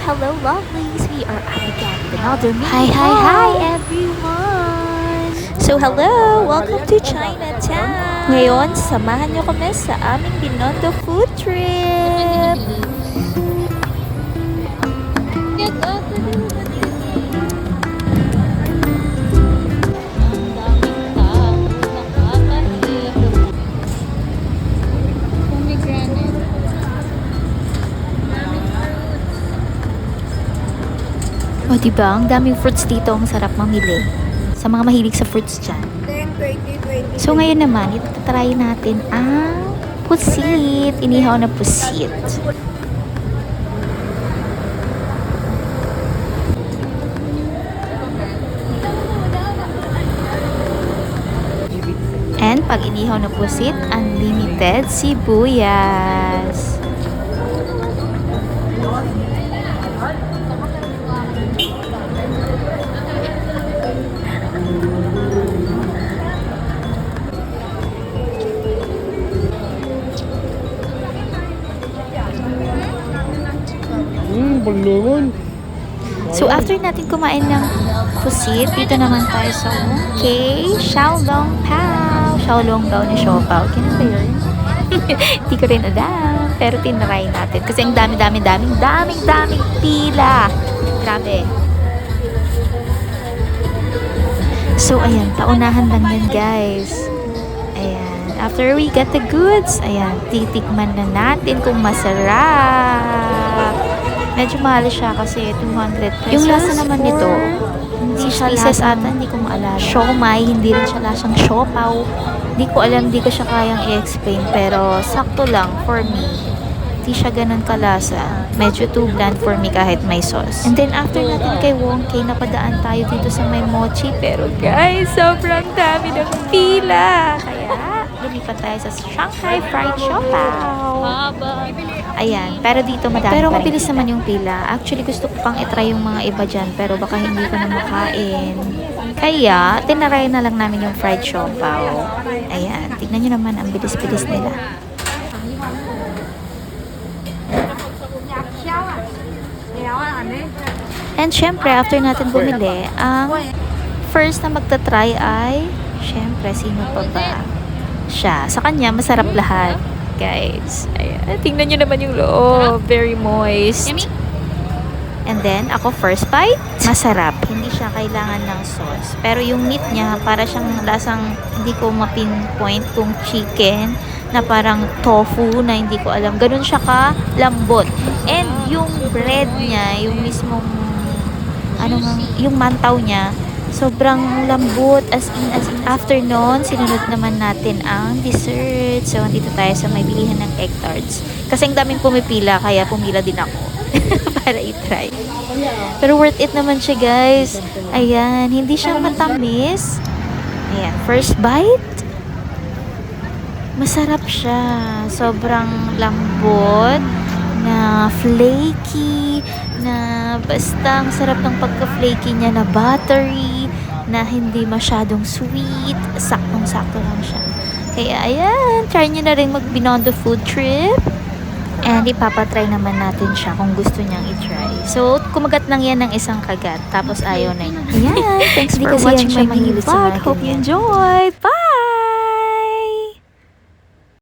hello lovelies! We are at again with another mini Hi everyone! So hello! Welcome to Chinatown! Ngayon, samahan nyo kami sa aming Binondo food trip! O diba, ang daming fruits dito, ang sarap mamili sa mga mahilig sa fruits dyan. So ngayon naman, itatry natin ang pusit, inihaw na pusit. And pag inihaw na pusit, unlimited sibuyas. So after natin kumain ng pusit, dito naman tayo sa Wongkei Xiaolong Pao. Xiaolong daw ni Siopaw. Kino ba yun? Hindi ko rin alam. Pero tinry natin. Kasi ang daming pila. Grabe. So ayan, paunahan lang yan guys. Ayan. After we get the goods, ayan, titikman na natin kung masarap. Medyo mahal siya kasi 200 pesos. Yung lasa naman nito, hindi siya pieces ata, hindi ko maalala. Siomai, hindi rin siya lasang siopaw. Hindi ko alam, hindi ko siya kayang i-explain. Pero sakto lang for me. Hindi siya ganun kalasa. Medyo too bland for me kahit may sauce. And then after natin kay Wongkei, napadaan tayo dito sa may mochi. Pero guys, sobrang dami ng pila. Kaya lumipat tayo sa Shanghai Fried Siopaw. Ayan, pero dito madami pero pa rin. Mabilis naman yung pila. Actually, gusto ko pang itry yung mga iba dyan, pero baka hindi ko na makain. Kaya, tinaray na lang namin yung fried siopaw. Ayan, tignan nyo naman ang bilis-bilis nila. And syempre, after natin bumili, ang first na magta-try ay, syempre, sino pa ba? Siya. Sa kanya, masarap lahat. Guys, ayan. Tingnan nyo naman yung loob. Very moist. And then, ako first bite, masarap. Hindi siya kailangan ng sauce. Pero yung meat niya, para siyang lasang, hindi ko ma-pinpoint kung chicken, na parang tofu, na hindi ko alam. Ganun siya ka lambot. And yung bread niya, yung mismong, yung mantaw niya, sobrang lambot, as in. After nun, sinunod naman natin ang dessert. So, andito tayo sa may bilihan ng egg tarts. Kasi ang daming pumipila, kaya pumila din ako. Para i-try. Pero worth it naman siya, guys. Ayan, hindi siya matamis. Ayan, first bite. Masarap siya. Sobrang lambot, na flaky, na basta ang sarap ng pagka-flaky niya, na buttery, na hindi masyadong sweet, saktong-sakto lang siya. Kaya ayan, try nyo na rin mag-Binondo food trip. And ipapatry naman natin siya kung gusto niyang i-try. So, kumagat lang yan ng isang kagat, tapos ayaw na niya. Ayan, thanks for watching my mini vlog. Hope you enjoyed. Bye!